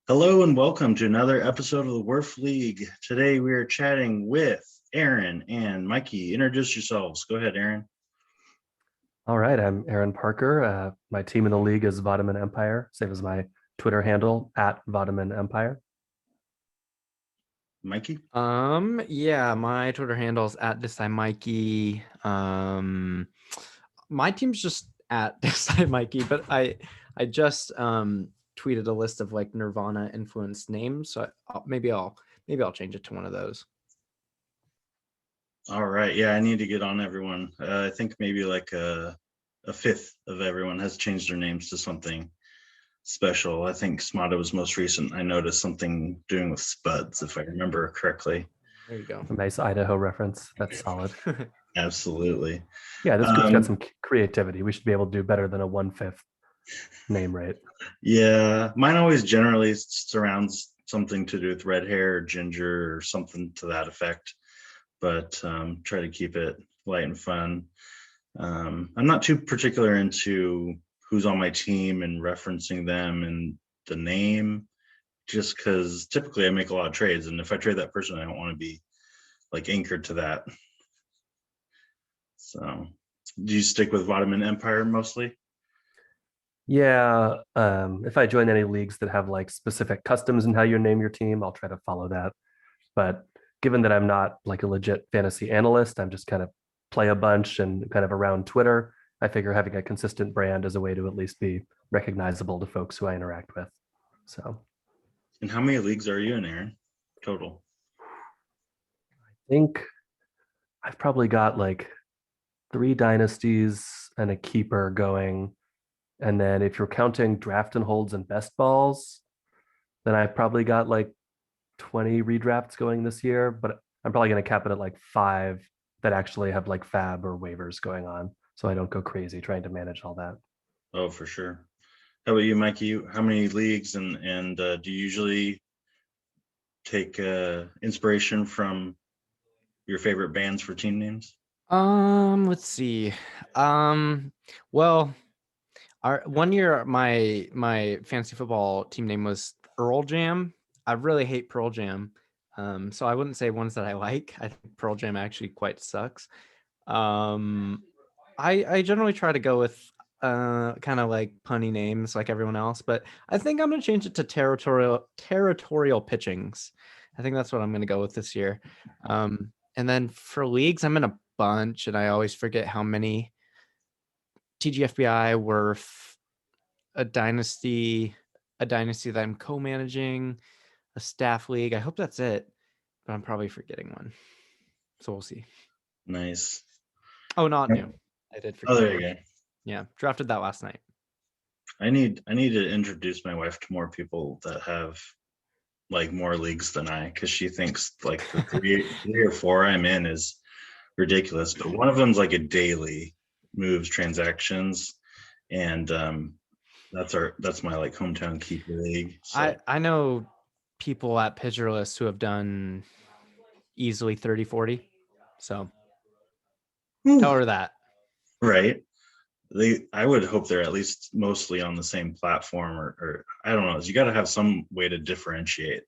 Hello and welcome to another episode of the WERF League. Today we are chatting with Aaron and Mikey. Introduce yourselves. Go ahead, Aaron. All right, I'm Aaron Parker. My team in the league is Vitamin Empire, same as my Twitter handle at Vitamin Empire. Mikey? Yeah, my Twitter handle's at this time Mikey. My team's just at this time Mikey, but I just tweeted a list of like Nirvana influenced names, so maybe I'll change it to one of those. All right. Yeah, I need to get on everyone. I think maybe like a fifth of everyone has changed their names to something special. I think Smada was most recent. I noticed something doing with Spuds, if I remember correctly. There you go. A nice Idaho reference. That's solid. Absolutely. Yeah, this group's got some creativity. We should be able to do better than a 1/5 name rate. Yeah, mine always generally surrounds something to do with red hair or ginger or something to that effect, but try to keep it light and fun. I'm not too particular into who's on my team and referencing them and the name, just because typically I make a lot of trades, and if I trade that person, I don't want to be like anchored to that. So, do you stick with Vitamin Empire mostly? Yeah, if I join any leagues that have like specific customs in how you name your team, I'll try to follow that. But given that I'm not like a legit fantasy analyst, I'm just kind of play a bunch and kind of around Twitter. I figure having a consistent brand is a way to at least be recognizable to folks who I interact with. So And how many leagues are you in, Aaron? Total. I think I've probably got like 3 dynasties and a keeper going. And then if you're counting draft and holds and best balls, then I probably got like 20 redrafts going this year, but I'm probably going to cap it at like 5 that actually have like fab or waivers going on. So I don't go crazy trying to manage all that. Oh, for sure. How about you, Mikey? How many leagues and do you usually take inspiration from your favorite bands for team names? Let's see. Well, our one year my fantasy football team name was Earl Jam. I really hate Pearl Jam. So I wouldn't say ones that I like. I think Pearl Jam actually quite sucks. Um, I generally try to go with kind of like punny names like everyone else, but I think I'm gonna change it to territorial pitchings. I think that's what I'm gonna go with this year. And then for leagues, I'm in a bunch, and I always forget how many. TGFBI, WERF, a dynasty, a dynasty that I'm co-managing, a staff league. I hope that's it, but I'm probably forgetting one. So we'll see. Nice. Oh, not new. I did Oh, forget. there you go. Yeah, drafted that last night. I need to introduce my wife to more people that have like more leagues than I, because she thinks like the three or four I'm in is ridiculous. But one of them's like a daily moves transactions, and that's my like hometown keeper league. So. I know people at Pitcherless who have done easily 30, 40. So tell her that. Right. I would hope they're at least mostly on the same platform, or I don't know. You got to have some way to differentiate.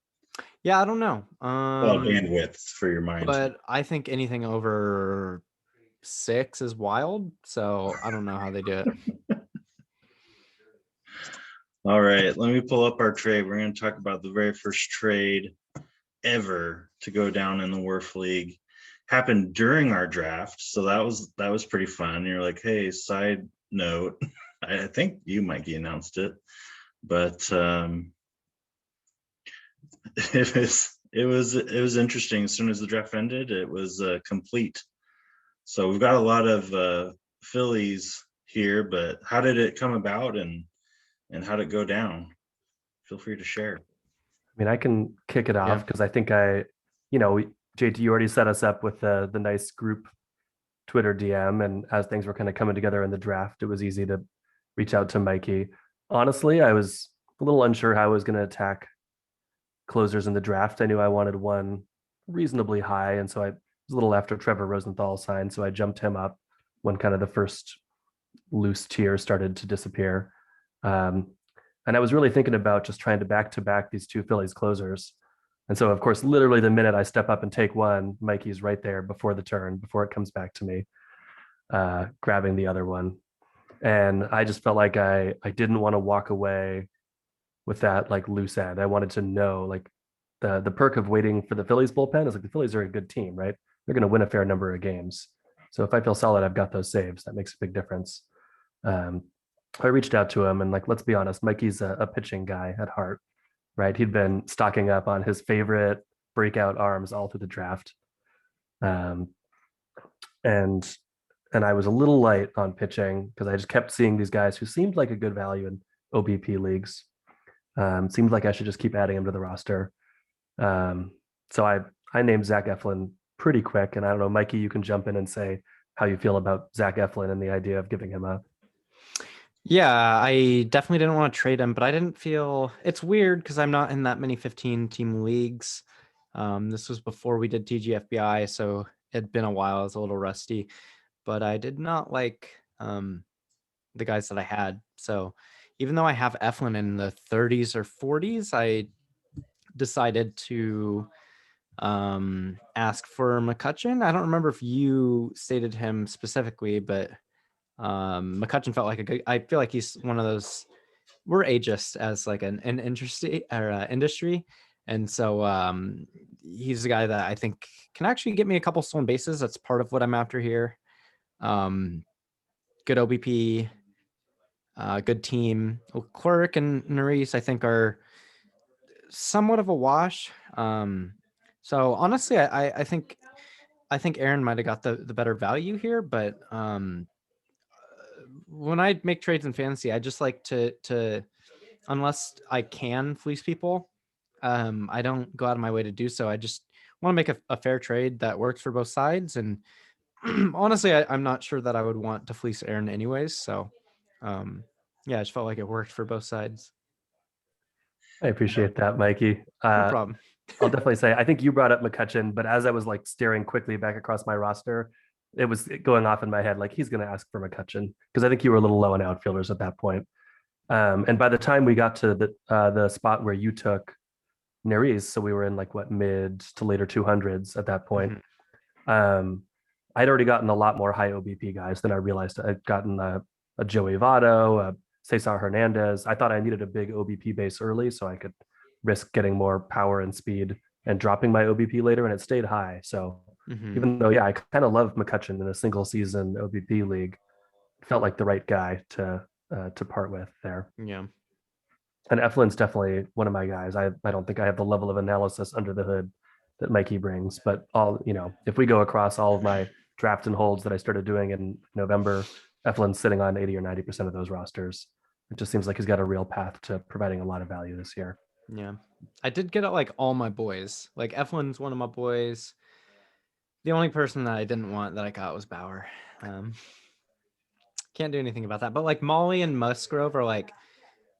Yeah, I don't know. Bandwidth for your mind. But I think anything over 6 is wild. So I don't know how they do it. All right, let me pull up our trade. We're going to talk about the very first trade ever to go down in the WERF League. Happened during our draft, so that was pretty fun. You're like, hey, side note, I think you, Mikey, announced it, but it was interesting. As soon as the draft ended, it was complete. So we've got a lot of Phillies here, but how did it come about, and how did it go down? Feel free to share. I mean, I can kick it off because I think JT, you already set us up with the nice group Twitter DM, and as things were kind of coming together in the draft, it was easy to reach out to Mikey. Honestly, I was a little unsure how I was going to attack closers in the draft. I knew I wanted one reasonably high, and so I was a little after Trevor Rosenthal signed, so I jumped him up when kind of the first loose tier started to disappear. And I was really thinking about just trying to back these two Phillies closers. And so, of course, literally the minute I step up and take one, Mikey's right there before the turn, before it comes back to me, grabbing the other one. And I just felt like I didn't want to walk away with that like loose end. I wanted to know like the perk of waiting for the Phillies bullpen is like the Phillies are a good team, right? They're going to win a fair number of games. So if I feel solid, I've got those saves. That makes a big difference. Um, I reached out to him and like, let's be honest, Mikey's a pitching guy at heart, right? He'd been stocking up on his favorite breakout arms all through the draft. Um, and and I was a little light on pitching because I just kept seeing these guys who seemed like a good value in OBP leagues. Seemed like I should just keep adding them to the roster. Um, so I named Zach Eflin pretty quick, and I don't know, Mikey, you can jump in and say how you feel about Zach Eflin and the idea of giving him up. Yeah, I definitely didn't want to trade him, but I didn't feel it's weird because I'm not in that many 15 team leagues. This was before we did TGFBI, so it'd been a while. I was a little rusty, but I did not like the guys that I had. So even though I have Eflin in the 30s or 40s, I decided to ask for McCutcheon. I don't remember if you stated him specifically, but McCutcheon felt like a good. I feel like he's one of those. We're ageist as like an industry or industry, and so he's the guy that I think can actually get me a couple stolen bases. That's part of what I'm after here. Good OBP, good team. Clerk and Nerys, I think, are somewhat of a wash. So honestly, I think Aaron might have got the better value here, but when I make trades in fantasy, I just like to unless I can fleece people, I don't go out of my way to do so. I just want to make a fair trade that works for both sides. And honestly, I'm not sure that I would want to fleece Aaron anyways. So yeah, I just felt like it worked for both sides. I appreciate that, Mikey. No problem. I'll definitely say I think you brought up McCutcheon, but as I was like staring quickly back across my roster, it was going off in my head like he's going to ask for McCutcheon because I think you were a little low on outfielders at that point. And by the time we got to the spot where you took Nerys, so we were in like what mid to later 200s at that point. I'd already gotten a lot more high OBP guys than I realized. I'd gotten a Joey Votto, a Cesar Hernandez. I thought I needed a big OBP base early so I could risk getting more power and speed and dropping my OBP later, and it stayed high. So even though, yeah, I kind of love McCutcheon in a single season OBP league, felt like the right guy to part with there. Yeah. And Eflin's definitely one of my guys. I don't think I have the level of analysis under the hood that Mikey brings, but if we go across all of my draft and holds that I started doing in November, Eflin's sitting on 80 or 90% of those rosters. It just seems like he's got a real path to providing a lot of value this year. Yeah. I did get like all my boys. Like Eflin's one of my boys. The only person that I didn't want that I got was Bauer. Can't do anything about that. But like Molly and Musgrove are like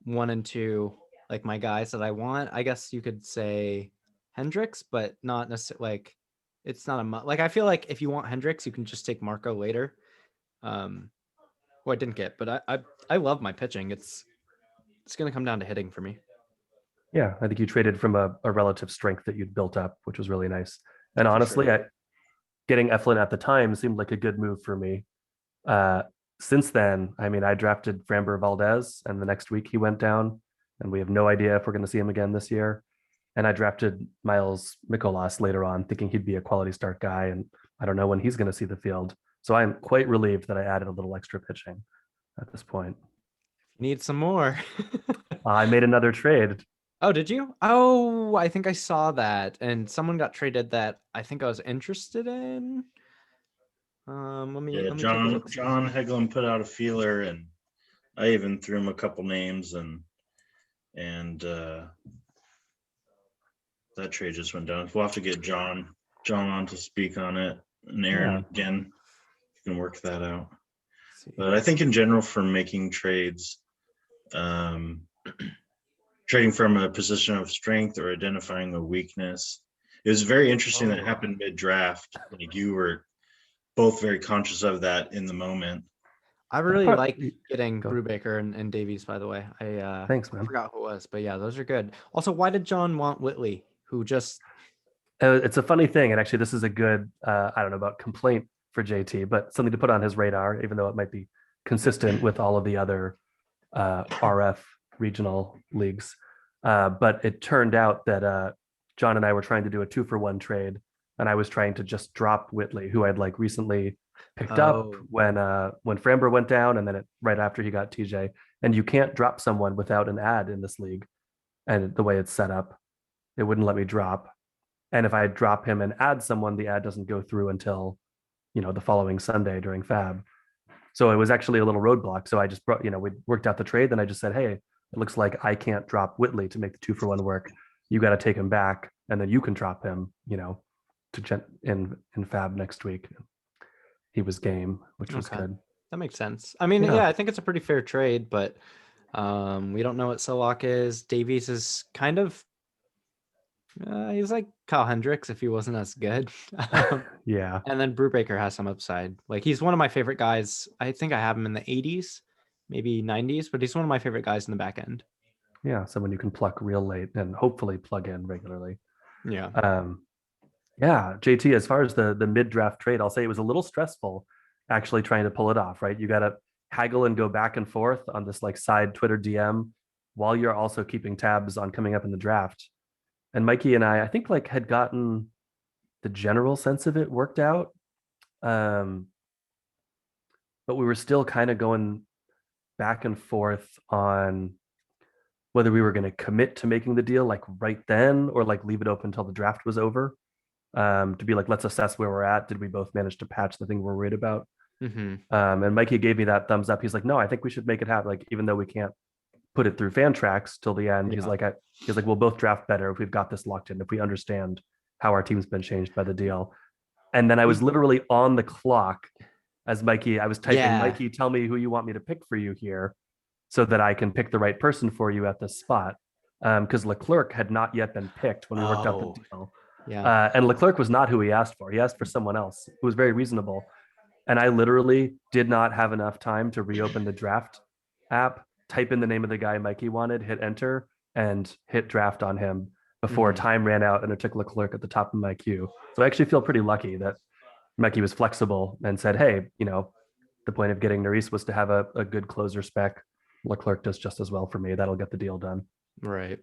1 and 2, like my guys that I want. I guess you could say Hendricks, but not necessarily like it's not like I feel like if you want Hendricks, you can just take Marco later. Who I didn't get, but I love my pitching. It's gonna come down to hitting for me. Yeah, I think you traded from a relative strength that you'd built up, which was really nice. And honestly, sure. Getting Eflin at the time seemed like a good move for me. Since then, I mean, I drafted Framber Valdez, and the next week he went down, and we have no idea if we're going to see him again this year. And I drafted Miles Mikolas later on, thinking he'd be a quality start guy, and I don't know when he's going to see the field. So I'm quite relieved that I added a little extra pitching at this point. Need some more. I made another trade. Oh, did you? Oh, I think I saw that, and someone got traded that I think I was interested in. Let me take a look. John Heglin put out a feeler, and I even threw him a couple names, and that trade just went down. We'll have to get John on to speak on it, and Aaron again. You can work that out. But I think in general, for making trades, trading from a position of strength or identifying a weakness, it was very interesting that it happened mid-draft. Like you were both very conscious of that in the moment. I really part- like getting Go. Brubaker and Davies, by the way. Thanks, I man. forgot who it was, but yeah, those are good. Also, why did John want Whitley, who just It's a funny thing, and actually, this is a good I don't know about complaint for JT, but something to put on his radar, even though it might be consistent with all of the other RF regional leagues. But it turned out that John and I were trying to do a 2-for-1 trade, and I was trying to just drop Whitley, who I'd like recently picked up Oh. when Framber went down, and then right after he got TJ. And you can't drop someone without an ad in this league, and the way it's set up, it wouldn't let me drop. And if I drop him and add someone, the ad doesn't go through until the following Sunday during Fab. So it was actually a little roadblock. So I just brought, we worked out the trade. Then I just said, hey, it looks like I can't drop Whitley to make the 2-for-1 work. You got to take him back, and then you can drop him, in Fab next week. He was game, which was Okay. good. That makes sense. I mean, Yeah. yeah, I think it's a pretty fair trade, but we don't know what Solak is. Davies is kind of he's like Kyle Hendricks if he wasn't as good. Yeah. And then Brubaker has some upside. Like he's one of my favorite guys. I think I have him in the 80s, maybe 90s, but he's one of my favorite guys in the back end. Yeah. Someone you can pluck real late and hopefully plug in regularly. Yeah. Yeah, JT, as far as the mid-draft trade, I'll say it was a little stressful actually trying to pull it off, right? You got to haggle and go back and forth on this like side Twitter DM while you're also keeping tabs on coming up in the draft. And Mikey and I think like had gotten the general sense of it worked out. But we were still kind of going back and forth on whether we were going to commit to making the deal like right then or like leave it open until the draft was over. To be like, let's assess where we're at. Did we both manage to patch the thing we're worried about? Mm-hmm. And Mikey gave me that thumbs up. He's like, no, I think we should make it happen. Like, even though we can't put it through fan tracks till the end, he's like, we'll both draft better if we've got this locked in, if we understand how our team's been changed by the deal. And then I was literally on the clock as I was typing, Mikey, tell me who you want me to pick for you here so that I can pick the right person for you at this spot. Because Leclerc had not yet been picked when we worked out the deal. Yeah. And Leclerc was not who he asked for. He asked for someone else who was very reasonable. And I literally did not have enough time to reopen the draft app, type in the name of the guy Mikey wanted, hit enter, and hit draft on him before time ran out and it took Leclerc at the top of my queue. So I actually feel pretty lucky that Mikey was flexible and said, hey, the point of getting Nerys was to have a good closer spec. Leclerc does just as well for me. That'll get the deal done. Right.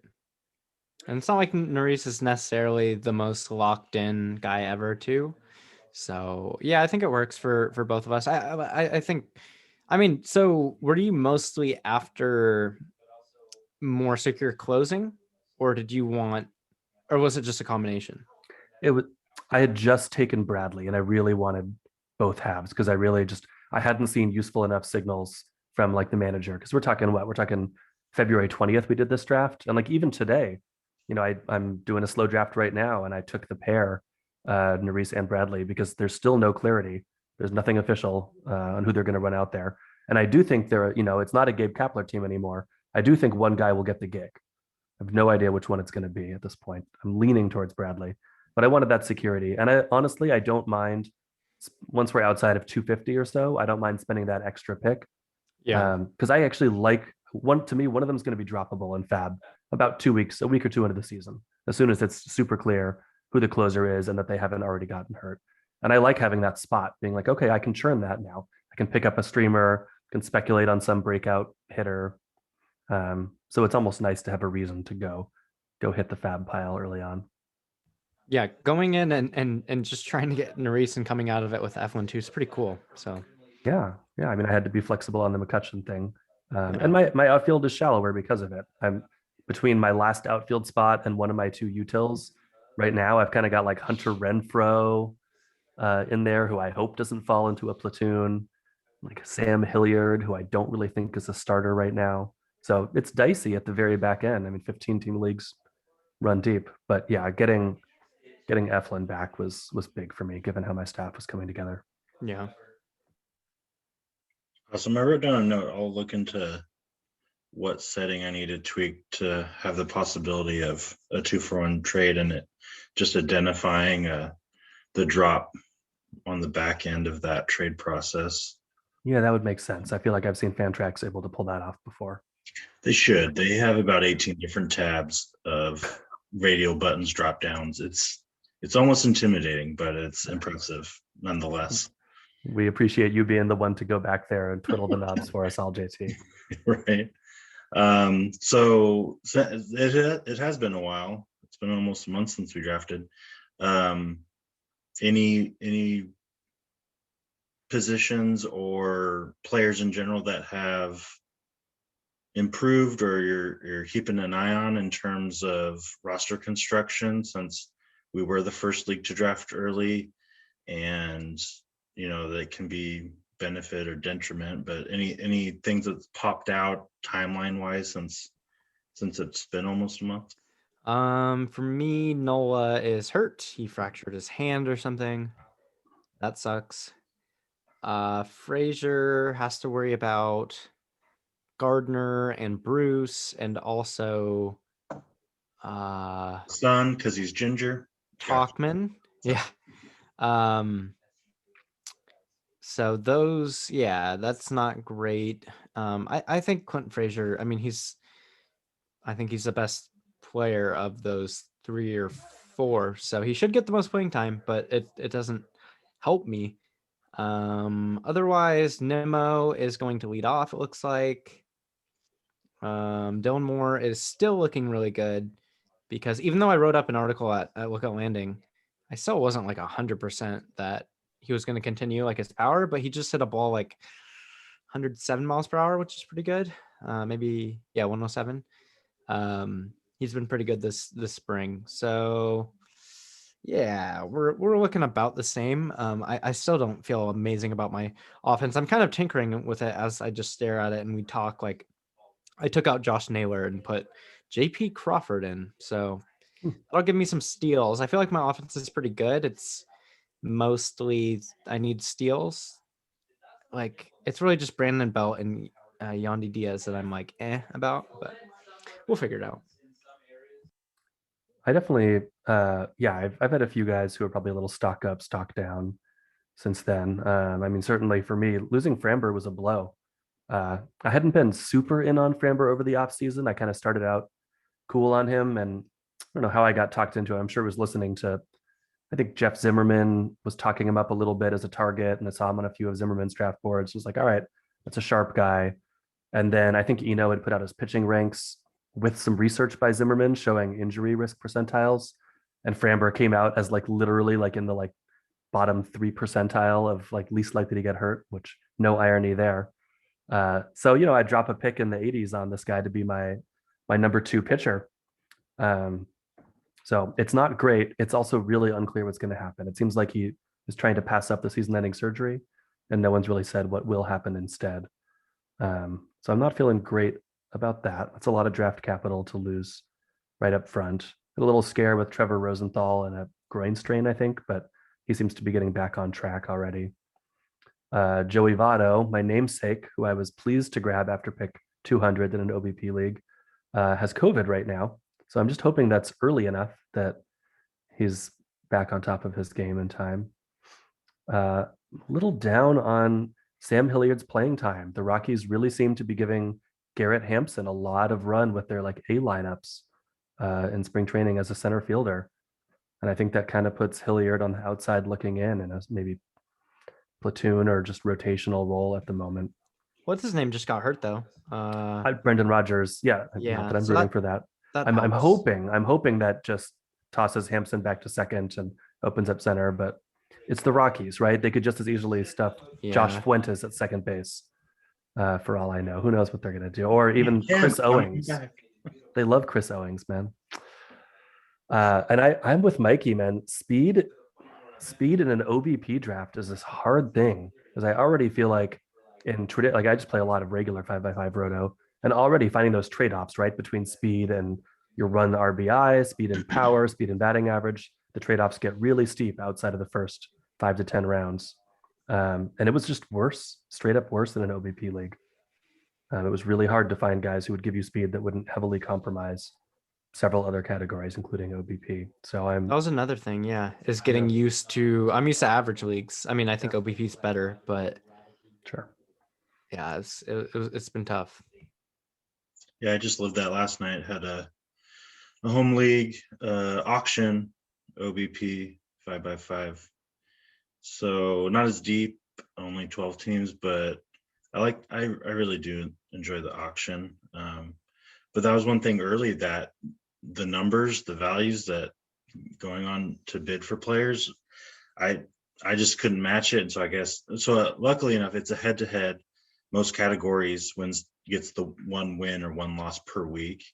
And it's not like Nerys is necessarily the most locked in guy ever, too. So yeah, I think it works for both of us. I think, I mean, so were you mostly after more secure closing, or did you want, or was it just a combination? I had just taken Bradley and I really wanted both halves because I hadn't seen useful enough signals from like the manager. Because we're talking February 20th we did this draft, and like even today, I'm doing a slow draft right now, and I took the pair, Nerys and Bradley, because there's still no clarity. There's nothing official on who they're going to run out there, and I do think it's not a Gabe Kapler team anymore. I do think one guy will get the gig. I have no idea which one it's going to be at this point. I'm leaning towards Bradley, but I wanted that security, and I don't mind once we're outside of 250 or so. I don't mind spending that extra pick. Yeah. Because I actually like one. To me, one of them is going to be droppable in Fab about a week or two into the season, as soon as it's super clear who the closer is and that they haven't already gotten hurt. And I like having that spot being like, okay, I can churn that now. I can pick up a streamer, can speculate on some breakout hitter. So it's almost nice to have a reason to go hit the Fab pile early on. Yeah, going in and just trying to get Nerys and coming out of it with F1-2 is pretty cool. So yeah. I mean, I had to be flexible on the McCutcheon thing, and my outfield is shallower because of it. I'm between my last outfield spot and one of my two utils right now. I've kind of got like Hunter Renfro in there, who I hope doesn't fall into a platoon, like Sam Hilliard, who I don't really think is a starter right now. So it's dicey at the very back end. I mean, 15-team leagues run deep, but yeah, getting Eflin back was big for me, given how my staff was coming together. Yeah. Awesome. I wrote down a note. I'll look into what setting I need to tweak to have the possibility of a 2-for-1 trade, and it just identifying the drop on the back end of that trade process. Yeah, that would make sense. I feel like I've seen Fantrax able to pull that off before. They should. They have about 18 different tabs of radio buttons, drop downs. It's almost intimidating, but it's impressive nonetheless. We appreciate you being the one to go back there and twiddle the knobs for us all, JT. Right. So it has been a while. It's been almost a month since we drafted. Any positions or players in general that have improved or you're keeping an eye on in terms of roster construction, since we were the first league to draft early, and that can be benefit or detriment, but any things that's popped out timeline wise since it's been almost a month? For me, Nola is hurt. He fractured his hand or something. That sucks. Frazier has to worry about Gardner and Bruce, and also Son, because he's ginger. Talkman. Yeah. So those, yeah, that's not great. I think Clinton Frazier, I think he's the best player of those 3 or 4. So he should get the most playing time, but it doesn't help me. Otherwise, Nemo is going to lead off, it looks like. Dylan Moore is still looking really good, because even though I wrote up an article at Lookout Landing, I still wasn't like 100% that he was going to continue like his power, but he just hit a ball like 107 miles per hour, which is pretty good. Maybe, yeah, 107. He's been pretty good this spring. So yeah, we're looking about the same. I still don't feel amazing about my offense. I'm kind of tinkering with it as I just stare at it and we talk. Like, I took out Josh Naylor and put JP Crawford in. So that'll give me some steals. I feel like my offense is pretty good. It's mostly I need steals. Like, it's really just Brandon Belt and Yandy Diaz that I'm like about, but we'll figure it out. I definitely, yeah, I've had a few guys who are probably a little stock up, stock down since then. Certainly for me, losing Framber was a blow. I hadn't been super in on Framber over the off season. I kind of started out cool on him, and I don't know how I got talked into it. I'm sure it was listening to, I think Jeff Zimmerman was talking him up a little bit as a target, and I saw him on a few of Zimmerman's draft boards. It was like, all right, that's a sharp guy. And then I think Eno had put out his pitching ranks with some research by Zimmerman showing injury risk percentiles. And Framber came out as like literally like in the like bottom 3 percentile of like least likely to get hurt, which no irony there. So I drop a pick in the 80s on this guy to be my number 2 pitcher. So it's not great. It's also really unclear what's going to happen. It seems like he is trying to pass up the season-ending surgery, and no one's really said what will happen instead. So I'm not feeling great about that. That's a lot of draft capital to lose right up front. A little scare with Trevor Rosenthal and a groin strain, I think, but he seems to be getting back on track already. Joey Votto, my namesake, who I was pleased to grab after pick 200 in an OBP league, has COVID right now. So I'm just hoping that's early enough that he's back on top of his game in time. A little down on Sam Hilliard's playing time. The Rockies really seem to be giving Garrett Hampson a lot of run with their like A lineups in spring training as a center fielder. And I think that kind of puts Hilliard on the outside looking in a maybe platoon or just rotational role at the moment. What's his name just got hurt though? Brendan Rodgers. Yeah. Yeah, Not that I'm so rooting for that. I'm hoping that just tosses Hampson back to second and opens up center, but it's the Rockies, right? They could just as easily stuff Josh Fuentes at second base. For all I know, who knows what they're gonna do? Or even Chris Owings. They love Chris Owings, man. And I'm with Mikey, man. Speed in an OBP draft is this hard thing because I already feel like like I just play a lot of regular 5x5 roto, and already finding those trade-offs right between speed and your run RBI, speed and power, speed and batting average. The trade-offs get really steep outside of the first 5 to 10 rounds. And it was just worse, straight up worse than an OBP league. It was really hard to find guys who would give you speed that wouldn't heavily compromise several other categories, including OBP. So that was another thing, is getting used to. I'm used to average leagues. I mean, I think OBP is better, but sure. yeah, it's been tough. Yeah, I just lived that last night. Had a home league auction, OBP 5x5. So not as deep, only 12 teams, but I really do enjoy the auction. But that was one thing early, that the numbers, the values that going on to bid for players, I I just couldn't match it. And so I guess so. Luckily enough, it's a head to head. Most categories wins gets the one win or one loss per week.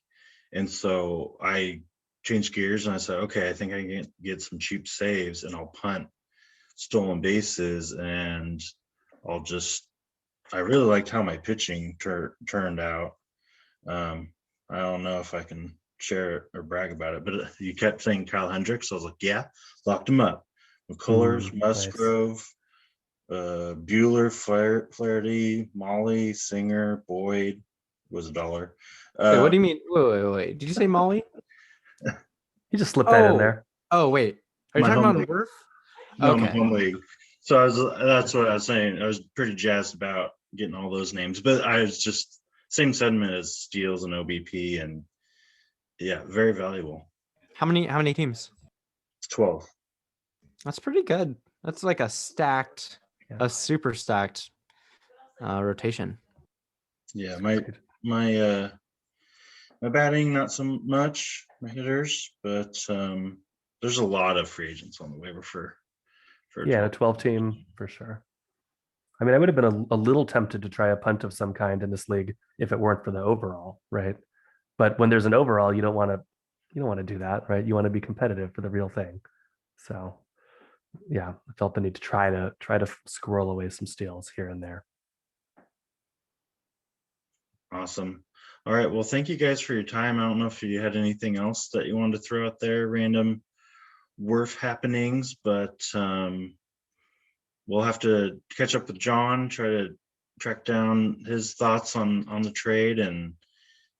And so I changed gears and I said, okay, I think I can get some cheap saves and I'll punt stolen bases, and I'll just I really liked how my pitching turned out. Um, I don't know if I can share or brag about it, but you kept saying Kyle Hendricks. So I was like, yeah, locked him up. McCullers, Nice. Musgrove, Bueller, Flaherty, Molly, Singer, Boyd was $1. Wait, what do you mean? Wait. Did you say Molly? You just slip that in there. Oh, wait. Are you My talking home about league. WERF? No, my Okay. home league. So that's what I was saying. I was pretty jazzed about getting all those names, but I was just same sentiment as Steels and OBP, and yeah, very valuable. How many teams? 12. That's pretty good. That's like a Yeah. super stacked rotation. Yeah, my batting not so much, my hitters, but there's a lot of free agents on the waiver for Yeah, a 12. 12 team for sure. I mean, I would have been a little tempted to try a punt of some kind in this league if it weren't for the overall, right? But when there's an overall, you don't want to do that, right? You want to be competitive for the real thing. So yeah, I felt the need to try to squirrel away some steals here and there. Awesome. All right. Well, thank you guys for your time. I don't know if you had anything else that you wanted to throw out there, random WERF happenings, but we'll have to catch up with John, try to track down his thoughts on the trade. And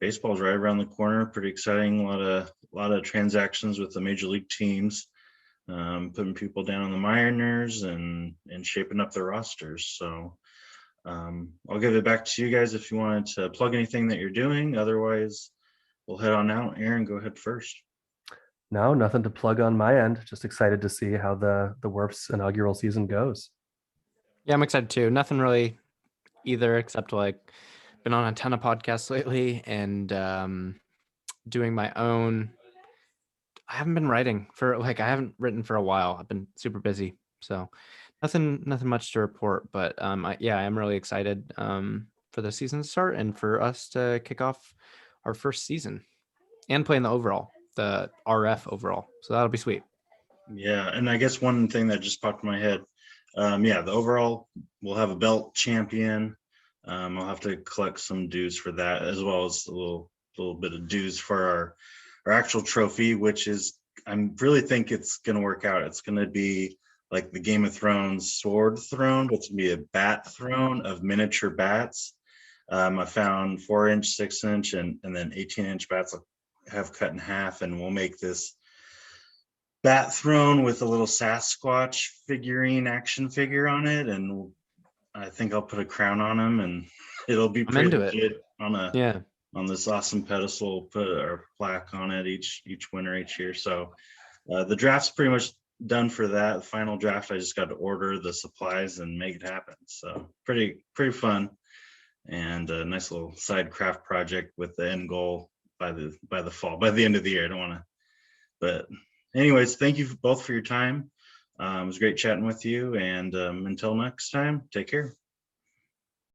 baseball's right around the corner. Pretty exciting. A lot of transactions with the major league teams, putting people down on the minors and shaping up their rosters. So I'll give it back to you guys if you wanted to plug anything that you're doing. Otherwise, we'll head on out. Aaron, go ahead first. No, nothing to plug on my end. Just excited to see how the WERF's inaugural season goes. Yeah, I'm excited too. Nothing really either, except like been on a ton of podcasts lately and doing my own. I haven't been writing I haven't written for a while. I've been super busy, so nothing much to report. But I am really excited for the season to start and for us to kick off our first season and play in the RF overall. So that'll be sweet. Yeah, and I guess one thing that just popped in my head, the overall, we'll have a belt champion. I'll have to collect some dues for that, as well as a little bit of dues for our actual trophy, which is I really think it's going to work out. It's going to be like the Game of Thrones sword throne, but it's going to be a bat throne of miniature bats. I found 4-inch, 6-inch, and then 18-inch bats have cut in half, and we'll make this bat throne with a little Sasquatch action figure on it, and I think I'll put a crown on him, and it'll be pretty legit on this awesome pedestal. Put our plaque on it each winner each year. So the draft's pretty much done for that. The final draft, I just got to order the supplies and make it happen. So pretty fun, and a nice little side craft project with the end goal by the fall, by the end of the year. I don't want to, but anyways, thank you both for your time. It was great chatting with you, and until next time, take care.